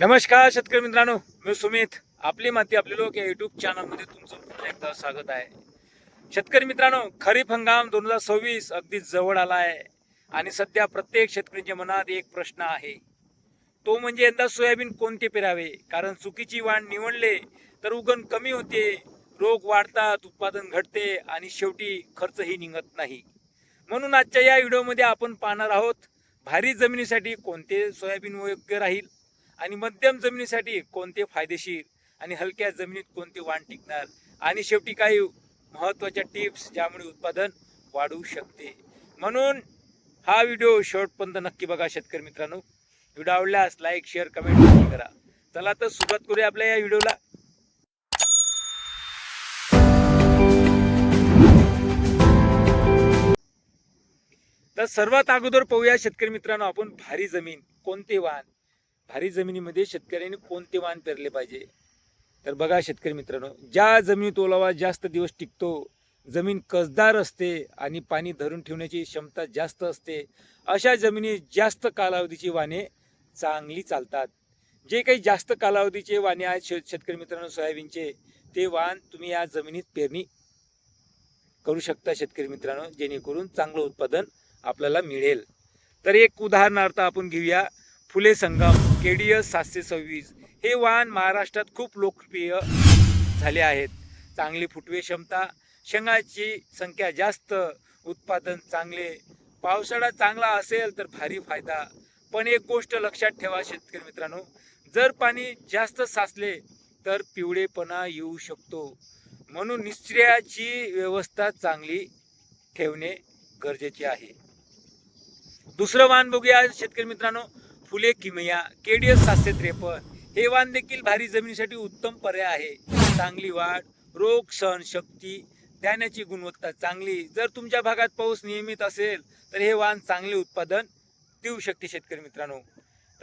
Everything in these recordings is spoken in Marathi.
नमस्कार शेतकरी मित्रांनो, मी सुमित. आपली माती आपले लोक या युट्यूब चॅनलमध्ये तुमचं पुन्हा एकदा स्वागत आहे. शेतकरी मित्रांनो, खरीप हंगाम 2026 अगदी जवळ आला आहे आणि सध्या प्रत्येक शेतकऱ्यांच्या मनात एक प्रश्न आहे. तो म्हणजे यंदा सोयाबीन कोणते पेरावे? कारण चुकीची वाण निवडले तर उगण कमी होते, रोग वाढतात, उत्पादन घटते आणि शेवटी खर्चही निघत नाही. म्हणून आजच्या या व्हिडिओमध्ये आपण पाहणार आहोत भारी जमिनीसाठी कोणते सोयाबीन योग्य राहील आणि मध्यम जमिनीसाठी कोणते फायदेशीर आणि हलक्या जमिनीत कोणते वाण टिकणार आणि शेवटी काही महत्त्वाच्या टिप्स ज्यामुळे उत्पादन वाढू शकते. म्हणून हा व्हिडिओ शेवटपर्यंत नक्की बघा शेतकरी मित्रांनो. व्हिडिओ आवडल्यास लाईक शेअर कमेंट नक्की करा. चला तर सुरुवात करूया आपल्या या व्हिडिओला. तर सर्वात अगोदर पाहूया शेतकरी मित्रांनो, आपण भारी जमीन कोणते वाण, भारी जमिनीमध्ये शेतकऱ्यांनी कोणते वाण पेरले पाहिजे. तर बघा शेतकरी मित्रांनो, ज्या जमिनीत ओलावा जास्त दिवस टिकतो, जमीन कसदार असते आणि पाणी धरून ठेवण्याची क्षमता जास्त असते, अशा जमिनीत जास्त कालावधीची वाणे चांगली चालतात. जे काही जास्त कालावधीचे वाणे आहेत शेतकरी मित्रांनो सोयाबीनचे, ते वाण तुम्ही या जमिनीत पेरणी करू शकता शेतकरी मित्रांनो, जेणेकरून चांगलं उत्पादन आपल्याला मिळेल. तर एक उदाहरणार्थ आपण घेऊया फुले संगम KDS 726. हे वाण महाराष्ट्रात खूप लोकप्रिय झाले आहेत. चांगली फुटवे क्षमता, शेंगाची संख्या जास्त, उत्पादन चांगले, पावसाळा चांगला असेल तर भारी फायदा. पण एक गोष्ट लक्षात ठेवा शेतकरी मित्रांनो, जर पाणी जास्त साचले तर पिवळेपणा येऊ शकतो. म्हणून निचऱ्याची व्यवस्था चांगली ठेवणे गरजेचे आहे. दुसरं वाण बघूया शेतकरी मित्रांनो, फुले किमया KDS 753. हे वाण देखील भारी जमिनीसाठी उत्तम पर्याय आहे. चांगली वाढ, रोग सहन शक्ती, दाण्याची गुणवत्ता चांगली. जर तुमच्या भागात पाऊस नियमित असेल तर हे वाण चांगले उत्पादन देऊ शकते शेतकरी मित्रांनो.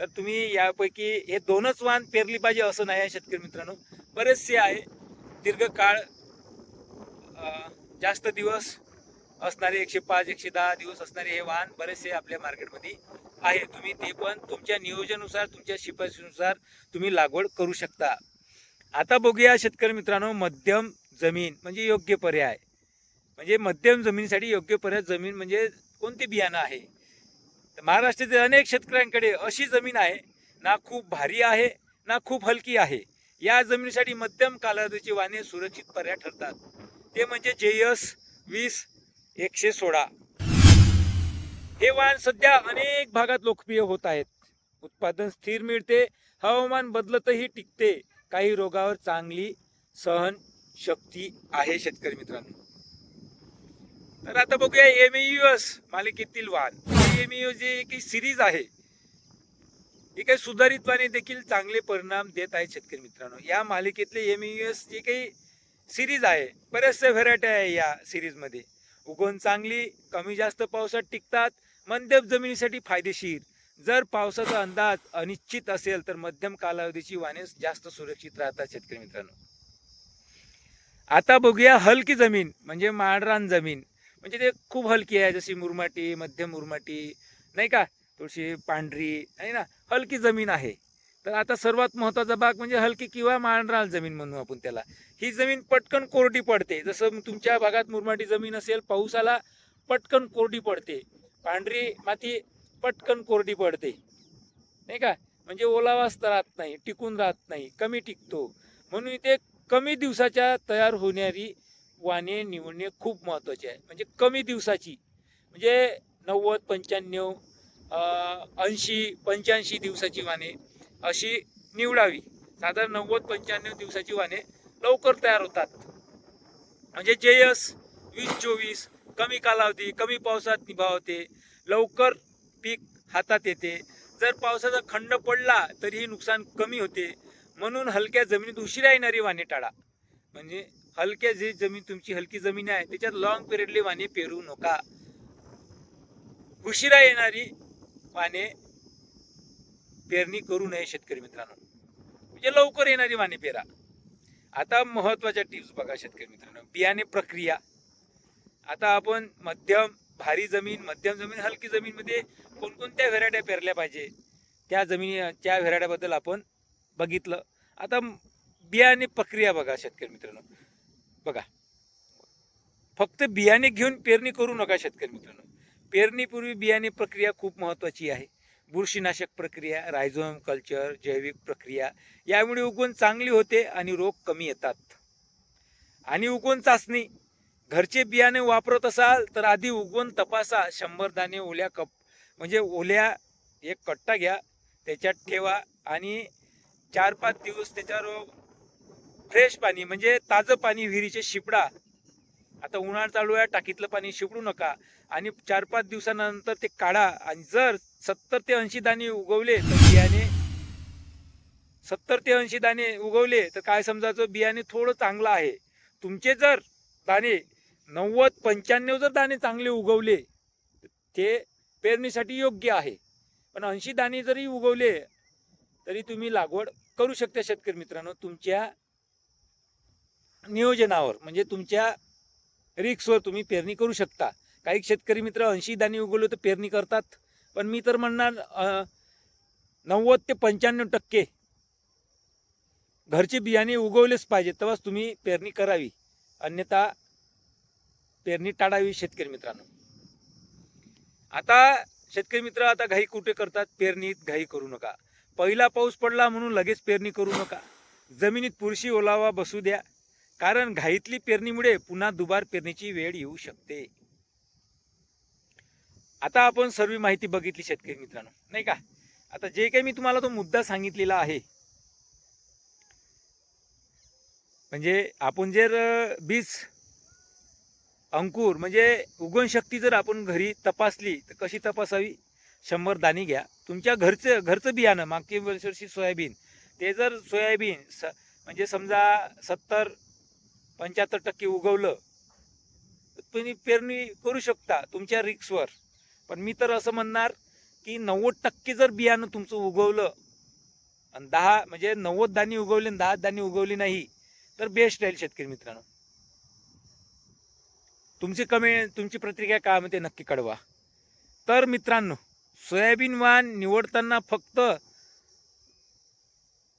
तर तुम्ही यापैकी हे दोनच वाण पेरली पाहिजे असं नाही आहे शेतकरी मित्रांनो. बरेचसे आहे दीर्घकाळ जास्त दिवस असणारे 105 110 दिवस असणारे हे वाण बरेचसे आपल्या मार्केटमध्ये आहे. तुम्ही ते पण तुमच्या नियोजनानुसार तुमच्या शिफारशीनुसार तुम्ही लागवड करू शकता. आता बघूया शेतकरी मित्रांनो, मध्यम जमीन म्हणजे योग्य पर्याय. म्हणजे मध्यम जमिनीसाठी योग्य पर्याय जमीन म्हणजे कोणते बियाणं आहे. महाराष्ट्रातील अनेक शेतकऱ्यांकडे अशी जमीन आहे, ना खूप भारी आहे ना खूप हलकी आहे. या जमिनीसाठी मध्यम कालावधीची वाणे सुरक्षित पर्याय ठरतात. ते म्हणजे JS 20-116. हे वाण सध्या अनेक भागात लोकप्रिय होत आहेत. उत्पादन स्थिर मिळते, हवामान बदलतही टिकते, काही रोगावर चांगली सहन शक्ती आहे शेतकरी मित्रांनो. तर आता बघूया MEUS मालिकेतील वाण. MEUS जे काही सिरीज आहे, हे काही सुधारित वाणे देखील चांगले परिणाम देत आहेत शेतकरी मित्रांनो. या मालिकेतले MEUS जे काही सिरीज आहे, बऱ्याचशा व्हरायटी आहे या सिरीजमध्ये. उगवण चांगली, कमी जास्त पावसात टिकतात, मध्यम जमिनीसाठी फायदेशीर. जर पावसाचा अंदाज अनिश्चित असेल तर मध्यम कालावधीची वाणे जास्त सुरक्षित राहतात शेतकरी मित्रांनो. आता बघूया हलकी जमीन म्हणजे माळरान जमीन. म्हणजे ते खूप हलकी आहे, जशी मुरमाटी, मध्यम मुरमाटी नाही का, थोडीशी पांढरी आहे ना, हलकी जमीन आहे. तर आता सर्वात महत्त्वाचा भाग म्हणजे हलकी किंवा माळरान जमीन म्हणू आपण त्याला. ही जमीन पटकन कोरडी पडते. जसं तुमच्या भागात मुरमाटी जमीन असेल, पाऊस आला पटकन कोरडी पडते. पांढरी माती पटकन कोरडी पडते नाही का, म्हणजे ओलावाच राहत नाही, टिकून राहत नाही, कमी टिकतो. म्हणून इथे कमी दिवसाच्या तयार होणारी वाणे निवडणे खूप महत्त्वाचे आहे. म्हणजे कमी दिवसाची म्हणजे 90 95 80 85 दिवसाची वाणे अशी निवडावी. साधारण 90 95 दिवसाची वाणे लवकर तयार होतात. म्हणजे JS 20-24 कमी कालावधी, कमी पावसात निभावते, लवकर पीक हातात येते. जर पावसाचा खंड पडला तरीही नुकसान कमी होते. म्हणून हलक्या जमिनीत उशिरा येणारी वाणे टाळा. म्हणजे हलक्या जी जमीन तुमची हलकी जमीन आहे त्याच्यात लॉंग पिरियडली वाणे पेरू नका. उशिरा येणारी वाणे पेरणी करू नये शेतकरी मित्रांनो. म्हणजे लवकर येणारी वाणे पेरा. आता महत्वाच्या टिप्स बघा शेतकरी मित्रांनो. बियाणे प्रक्रिया. आता आपण मध्यम भारी जमीन, मध्यम जमीन, हलकी जमीन मध्ये कोणकोणत्या व्हरायट्या पेरल्या पाहिजे त्या व्हरायट्याबद्दल आपण बघितलं. आता बियाणे प्रक्रिया बघा शेतकरी मित्रांनो, बघा फक्त बियाणे घेऊन पेरणी करू नका शेतकरी मित्रांनो. पेरणीपूर्वी बियाणे प्रक्रिया खूप महत्त्वाची आहे. बुरशीनाशक प्रक्रिया, रायझोम कल्चर, जैविक प्रक्रिया यामुळे उगवण चांगली होते आणि रोग कमी येतात. आणि उगवण चाचणी, घरचे बियाणे वापरत असाल तर आधी उगवण तपासा. 100 दाणे ओल्या म्हणजे ओल्या एक कट्टा घ्या, त्याच्यात ठेवा आणि 4-5 दिवस त्याच्यावर फ्रेश पाणी म्हणजे ताजं पाणी विहिरीचे शिपडा. आता उन्हाळा चालू आहे, टाकीतलं पाणी शिपडू नका आणि 4-5 दिवसानंतर ते काढा. आणि जर 70 ते 80 दाणे उगवले तर बियाणे 70 ते 80 दाणे उगवले तर काय समजायचं, बियाणे थोडं चांगलं आहे. तुमचे जर दाणे 90-95 जर दाणे चांगले उगवले ते पेरणीसाठी योग्य आहे. पण 80 दाणे जरी उगवले तरी तुम्ही लागवड करू शकता शेतकरी मित्रांनो, तुमच्या नियोजनावर म्हणजे तुमच्या रिक्सवर तुम्ही पेरणी करू शकता. काही शेतकरी मित्र 80 दाणे उगवले तर पेरणी करतात, पण मी तर म्हणणार 90 ते 95% घरचे बियाणे उगवलेच पाहिजे, तेव्हाच तुम्ही पेरणी करावी, अन्यथा पेरणी टाळावी शेतकरी मित्रांनो. आता शेतकरी मित्र आता घाई कुठे करतात, पेरणीत घाई करू नका. पहिला पाऊस पडला म्हणून लगेच पेरणी करू नका. जमिनीत पुरेशी ओलावा बसू द्या, कारण घाईतली पेरणीमुळे पुन्हा दुबार पेरणीची वेळ येऊ शकते. आता आपण सर्व माहिती बघितली शेतकरी मित्रांनो, नाही का. आता जे काही मी तुम्हाला तो मुद्दा सांगितलेला आहे, म्हणजे आपण जर बीज अंकुर म्हणजे उगवण शक्ती जर आपण घरी तपासली तर कशी तपासावी. 100 दाणे घ्या, तुमच्या घरचं बियाणं. मागच्या वर्षी सोयाबीन, ते जर सोयाबीन म्हणजे समजा 70-75% उगवलं तर तुम्ही पेरणी करू शकता तुमच्या रिक्सवर. पण मी तर असं म्हणणार की 90% जर बियाणं तुमचं उगवलं आणि 10 म्हणजे 90 दाणे उगवले आणि 10 दाणे उगवली नाही तर बेस्ट राहील शेतकरी मित्रांनो. तुमची प्रतिक्रिया काय म्हणते नक्की कळवा. तर मित्रांनो, सोयाबीन वाण निवडताना फक्त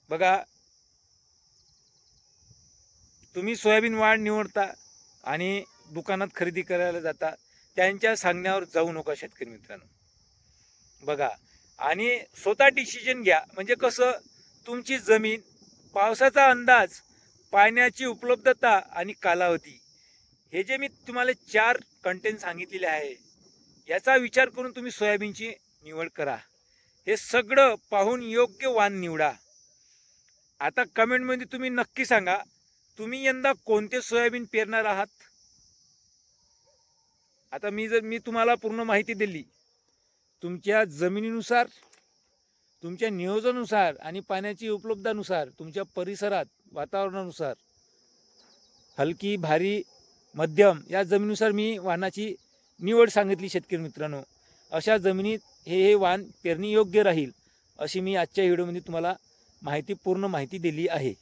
बघा, तुम्ही सोयाबीन वाण निवडता आणि दुकानात खरेदी करायला जाता, त्यांच्या सांगण्यावर जाऊ नका शेतकरी मित्रांनो. बघा आणि स्वतः डिसिजन घ्या. म्हणजे कसं, तुमची जमीन, पावसाचा अंदाज, पाण्याची उपलब्धता आणि कालावधी, हे जे मी तुम्हाला 4 कंटेंट सांगितलेले आहे, याचा विचार करून तुम्ही सोयाबीनची निवड करा. हे सगळं पाहून योग्य वाण निवडा. आता कमेंटमध्ये तुम्ही नक्की सांगा, तुम्ही यंदा कोणते सोयाबीन पेरणार आहात. आता मी तुम्हाला पूर्ण माहिती दिली. तुमच्या जमिनीनुसार, तुमच्या नियोजनानुसार आणि पाण्याची उपलब्धतेनुसार, तुमच्या परिसरात वातावरणानुसार, हलकी, भारी, मध्यम या जमिनीनुसार मी वाणाची निवड सांगितली शेतकरी मित्रांनो. अशा जमिनीत हे वाण पेरणी योग्य राहील अशी मी आजच्या व्हिडिओमध्ये तुम्हाला पूर्ण माहिती दिली आहे.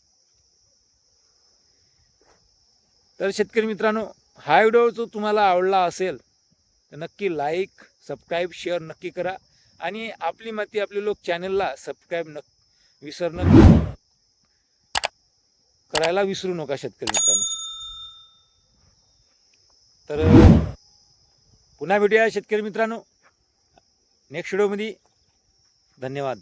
तर शेतकरी मित्रांनो, हा व्हिडिओ जर तुम्हाला आवडला असेल तर नक्की लाईक, सबस्क्राईब, शेअर नक्की करा. आणि आपली माती आपले लोक चॅनलला सबस्क्राईब करायला विसरू नका शेतकरी मित्रांनो. तर पुन्हा भेटूया शेतकरी मित्रांनो नेक्स्ट व्हिडिओमध्ये. धन्यवाद.